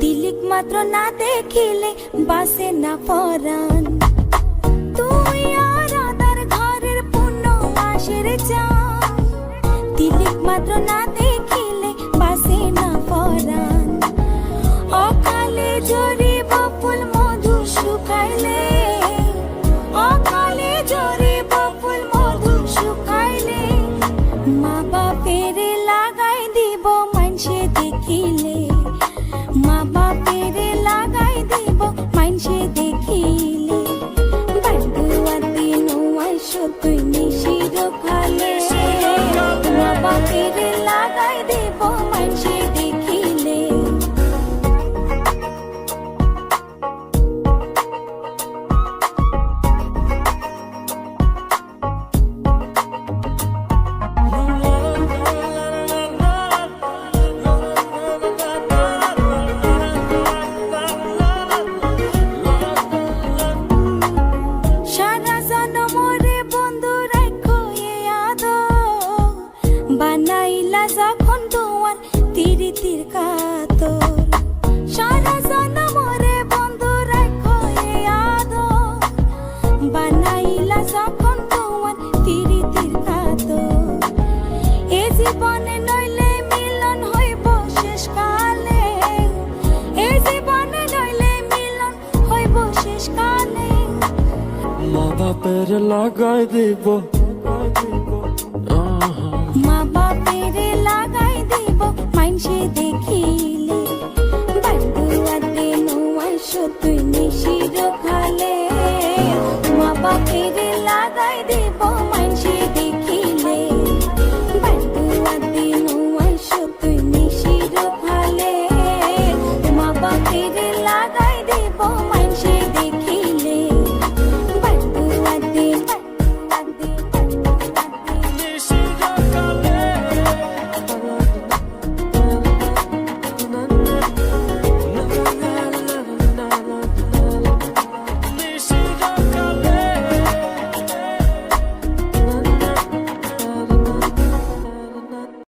तिलिक मात्र ना देखिले बासे ना परान तुई आराधार घरेर पूर्ण मासेर चान तिलिक मात्र ना देखिले बासे ना परान अकाले झरिब फुल मधु शुकाइले अकाले झरिब फुल मधु शुकाइले मा बापेर लागाई দিব मानसे देखिले मा बापेर लागाई দিব मानसे देखिले बांधुआ दिन आइसो तुई निशिर खाले मा बापेर लागाई দিব मानसे देखिले বানাইলা যখন তোমার তিরিতির কাতর সারা জনমরে বন্ধু রাখো এ আদর বানাইলা যখন তোমার তিরিতির কাতর এ জীবনে নইলে মিলন হইব শেষকালে এ জীবনে নইলে মিলন হইব শেষকালে মা বাপের লাগাই দিব মা বাপের লাগাই দিব মানসে দেখিলে বান্ধুয়া দিন আইসো তুই নিশির খালে মা বাপের লাগাই দিব